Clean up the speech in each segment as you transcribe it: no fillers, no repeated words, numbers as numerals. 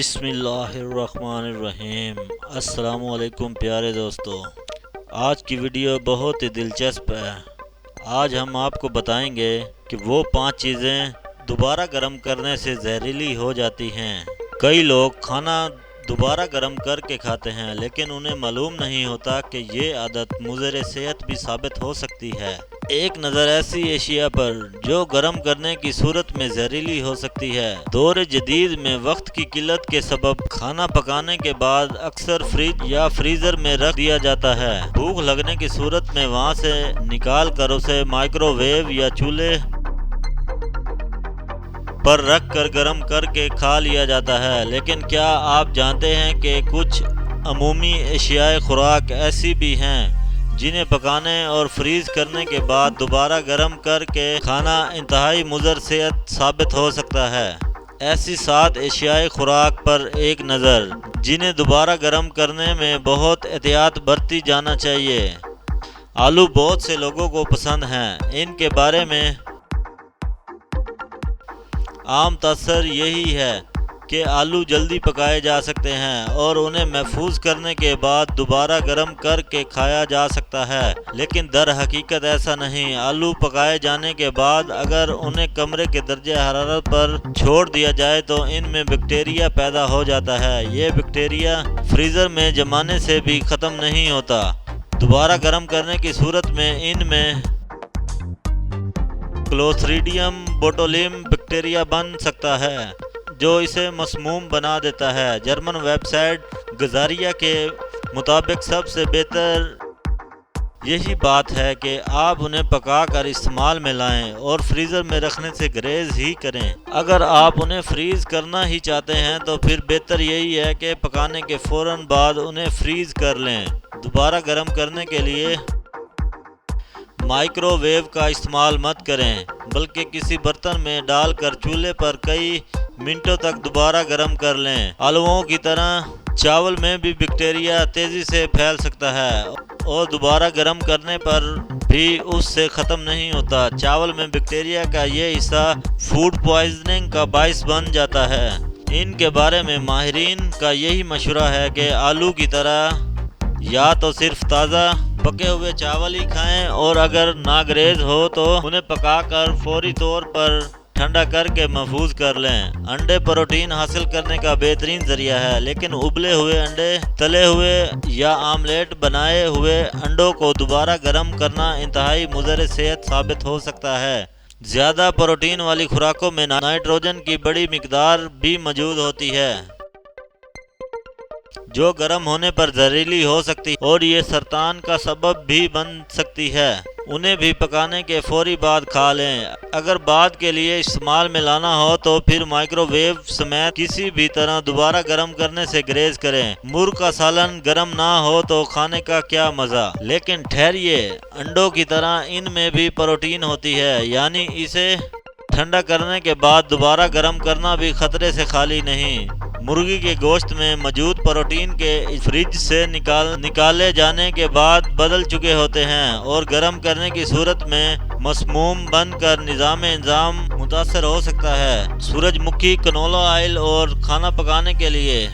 بسم اللہ الرحمن الرحیم۔ السلام علیکم پیارے دوستو، آج کی ویڈیو بہت ہی دلچسپ ہے۔ آج ہم آپ کو بتائیں گے کہ وہ 5 چیزیں دوبارہ گرم کرنے سے زہریلی ہو جاتی ہیں۔ کئی لوگ کھانا دوبارہ گرم کر کے کھاتے ہیں، لیکن انہیں معلوم نہیں ہوتا کہ یہ عادت مضر صحت بھی ثابت ہو سکتی ہے۔ ایک نظر ایسی اشیاء پر جو گرم کرنے کی صورت میں زہریلی ہو سکتی ہے۔ دور جدید میں وقت کی قلت کے سبب کھانا پکانے کے بعد اکثر فریج یا فریزر میں رکھ دیا جاتا ہے۔ بھوک لگنے کی صورت میں وہاں سے نکال کر اسے مائکرو ویو یا چولہے پر رکھ کر گرم کر کے کھا لیا جاتا ہے۔ لیکن کیا آپ جانتے ہیں کہ کچھ عمومی اشیاء خوراک ایسی بھی ہیں جنہیں پکانے اور فریز کرنے کے بعد دوبارہ گرم کر کے کھانا انتہائی مضر صحت ثابت ہو سکتا ہے؟ ایسی 7 اشیاء خوراک پر ایک نظر جنہیں دوبارہ گرم کرنے میں بہت احتیاط برتی جانا چاہیے۔ آلو بہت سے لوگوں کو پسند ہیں۔ ان کے بارے میں عام تصور یہی ہے کہ آلو جلدی پکائے جا سکتے ہیں اور انہیں محفوظ کرنے کے بعد دوبارہ گرم کر کے کھایا جا سکتا ہے، لیکن در حقیقت ایسا نہیں۔ آلو پکائے جانے کے بعد اگر انہیں کمرے کے درجہ حرارت پر چھوڑ دیا جائے تو ان میں بیکٹیریا پیدا ہو جاتا ہے۔ یہ بیکٹیریا فریزر میں جمانے سے بھی ختم نہیں ہوتا۔ دوبارہ گرم کرنے کی صورت میں ان میں کلوسٹریڈیم بوٹولیم بیکٹیریا بن سکتا ہے جو اسے مسموم بنا دیتا ہے۔ جرمن ویب سائٹ غذاریہ کے مطابق سب سے بہتر یہی بات ہے کہ آپ انہیں پکا کر استعمال میں لائیں اور فریزر میں رکھنے سے گریز ہی کریں۔ اگر آپ انہیں فریز کرنا ہی چاہتے ہیں تو پھر بہتر یہی ہے کہ پکانے کے فوراً بعد انہیں فریز کر لیں۔ دوبارہ گرم کرنے کے لیے مائکرو ویو کا استعمال مت کریں، بلکہ کسی برتن میں ڈال کر چولہے پر کئی منٹوں تک دوبارہ گرم کر لیں۔ آلووں کی طرح چاول میں بھی بیکٹیریا تیزی سے پھیل سکتا ہے اور دوبارہ گرم کرنے پر بھی اس سے ختم نہیں ہوتا۔ چاول میں بیکٹیریا کا یہ حصہ فوڈ پوائزننگ کا باعث بن جاتا ہے۔ ان کے بارے میں ماہرین کا یہی مشورہ ہے کہ آلو کی طرح یا تو صرف تازہ پکے ہوئے چاول ہی کھائیں اور اگر ناگزیر ہو تو انہیں پکا کر فوری طور پر ٹھنڈا کر کے محفوظ کر لیں۔ انڈے پروٹین حاصل کرنے کا بہترین ذریعہ ہے، لیکن ابلے ہوئے انڈے، تلے ہوئے یا آملیٹ بنائے ہوئے انڈوں کو دوبارہ گرم کرنا انتہائی مضر صحت ثابت ہو سکتا ہے۔ زیادہ پروٹین والی خوراکوں میں نائٹروجن کی بڑی مقدار بھی موجود ہوتی ہے جو گرم ہونے پر زہریلی ہو سکتی ہے اور یہ سرطان کا سبب بھی بن سکتی ہے۔ انہیں بھی پکانے کے فوری بعد کھا لیں۔ اگر بعد کے لیے استعمال میں لانا ہو تو پھر مائکرو ویو سمیت کسی بھی طرح دوبارہ گرم کرنے سے گریز کریں۔ مرغ کا سالن گرم نہ ہو تو کھانے کا کیا مزہ۔ لیکن ٹھہریے، انڈوں کی طرح ان میں بھی پروٹین ہوتی ہے، یعنی اسے ٹھنڈا کرنے کے بعد دوبارہ گرم کرنا بھی خطرے سے خالی نہیں۔ مرغی کے گوشت میں موجود پروٹین کے فریج سے نکالے جانے کے بعد بدل چکے ہوتے ہیں اور گرم کرنے کی صورت میں مسموم بن کر نظام ہضم متاثر ہو سکتا ہے۔ سورج مکھی، کنولا آئل اور کھانا پکانے کے لیے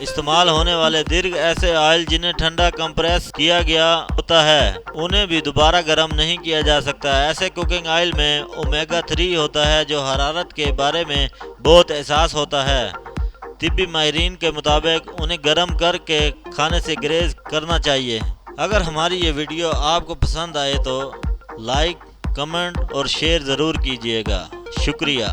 استعمال ہونے والے درگ ایسے آئل جنہیں ٹھنڈا کمپریس کیا گیا ہوتا ہے، انہیں بھی دوبارہ گرم نہیں کیا جا سکتا۔ ایسے کوکنگ آئل میں اومیگا 3 ہوتا ہے جو حرارت کے بارے میں بہت حساس ہوتا ہے۔ طبی ماہرین کے مطابق انہیں گرم کر کے کھانے سے گریز کرنا چاہیے۔ اگر ہماری یہ ویڈیو آپ کو پسند آئے تو لائک، کمنٹ اور شیئر ضرور کیجیے گا۔ شکریہ۔